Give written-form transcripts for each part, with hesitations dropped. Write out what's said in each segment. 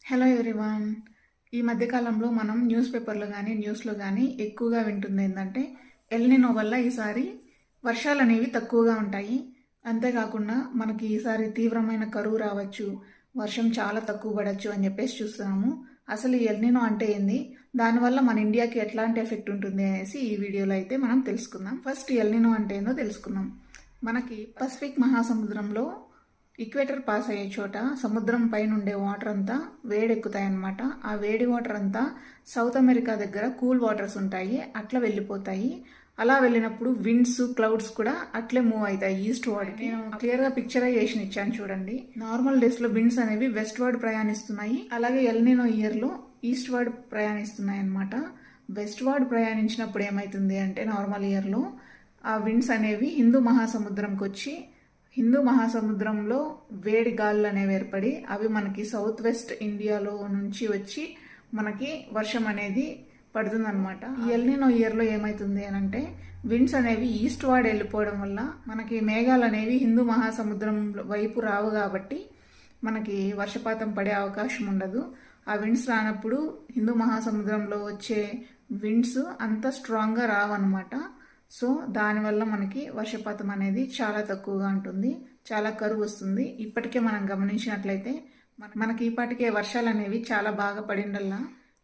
Hello everyone. ఈ మధ్యకాలంలో మనం న్యూస్ పేపర్లో కానీ న్యూస్లో కానీ ఎక్కువగా వింటుంది ఏంటంటే ఎల్నినో వల్ల ఈసారి వర్షాలు అనేవి తక్కువగా ఉంటాయి. అంతేకాకుండా మనకి ఈసారి తీవ్రమైన కరువు రావచ్చు, వర్షం చాలా తక్కువ పడవచ్చు అని చెప్పేసి చూస్తున్నాము. అసలు ఈ ఎల్నినో అంటే ఏంది, దానివల్ల మన ఇండియాకి ఎట్లాంటి ఎఫెక్ట్ ఉంటుంది అనేసి ఈ వీడియోలో అయితే మనం తెలుసుకుందాం. ఫస్ట్ ఎల్నినో అంటే ఏందో తెలుసుకుందాం. మనకి పసిఫిక్ మహాసముద్రంలో ఈక్వేటర్ పాస్ అయ్యే చోట సముద్రం పైన ఉండే వాటర్ అంతా వేడెక్కుతాయన్నమాట. ఆ వేడి వాటర్ అంతా సౌత్ అమెరికా దగ్గర కూల్ వాటర్స్ ఉంటాయి, అట్లా వెళ్ళిపోతాయి. అలా వెళ్ళినప్పుడు విండ్స్, క్లౌడ్స్ కూడా అట్లే మూవ్ అవుతాయి ఈస్ట్ వర్డ్కి. నేను క్లియర్గా పిక్చరైజేషన్ ఇచ్చాను చూడండి. నార్మల్ డేస్లో విండ్స్ అనేవి వెస్ట్ వర్డ్ ప్రయాణిస్తున్నాయి, అలాగే ఎల్నినో ఇయర్లో ఈస్ట్ వర్డ్ ప్రయాణిస్తున్నాయి అన్నమాట. వెస్ట్ వర్డ్ ప్రయాణించినప్పుడు ఏమవుతుంది అంటే నార్మల్ ఇయర్లో ఆ విండ్స్ అనేవి హిందూ మహాసముద్రంకి వచ్చి హిందూ మహాసముద్రంలో వేడి గాలులు అనేవి ఏర్పడి అవి మనకి సౌత్ వెస్ట్ ఇండియాలో నుంచి వచ్చి మనకి వర్షం అనేది పడుతుందన్నమాట. ఈ ఎల్నినో ఇయర్లో ఏమవుతుంది అని అంటే విండ్స్ అనేవి ఈస్ట్ వార్డ్ వెళ్ళిపోవడం వల్ల మనకి మేఘాలు అనేవి హిందూ మహాసముద్రం వైపు రావు కాబట్టి మనకి వర్షపాతం పడే అవకాశం ఉండదు. ఆ విండ్స్ రానప్పుడు హిందూ మహాసముద్రంలో వచ్చే విండ్స్ అంత స్ట్రాంగ్గా రావన్నమాట. సో దానివల్ల మనకి వర్షపాతం అనేది చాలా తక్కువగా ఉంటుంది, చాలా కరువు వస్తుంది. ఇప్పటికే మనం గమనించినట్లయితే మనకి ఈపాటికే వర్షాలు అనేవి చాలా బాగా పడిండల్లా.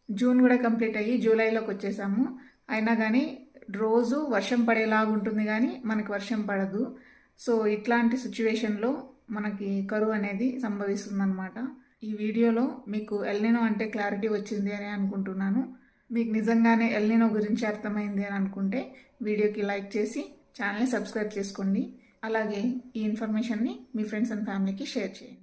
జూన్ కూడా కంప్లీట్ అయ్యి జూలైలోకి వచ్చేసాము, అయినా కానీ రోజు వర్షం పడేలాగా ఉంటుంది కానీ మనకి వర్షం పడదు. సో ఇట్లాంటి సిచ్యువేషన్లో మనకి కరువు అనేది సంభవిస్తుంది అనమాట. ఈ వీడియోలో మీకు ఎల్నినో అంటే క్లారిటీ వచ్చింది అని అనుకుంటున్నాను. మీకు నిజంగానే ఎల్నినో గురించి అర్థమైంది అని అనుకుంటే వీడియోకి లైక్ చేసి ఛానల్ని సబ్స్క్రైబ్ చేసుకోండి. అలాగే ఈ ఇన్ఫర్మేషన్ని మీ ఫ్రెండ్స్ అండ్ ఫ్యామిలీకి షేర్ చేయండి.